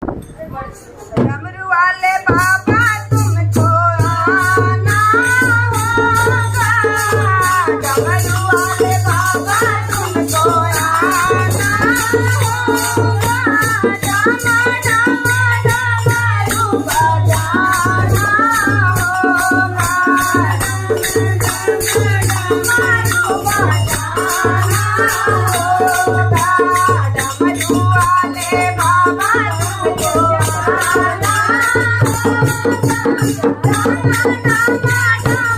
डमरू वाले बाबा तुमको आना होगा, डमरू वाले बाबा तुमको आना होगा, डमा डमा डमरू बजाना होगा, डमरू बजाना होगा, डमरू वाले बाबा तुमको आना होगा, डमा डमा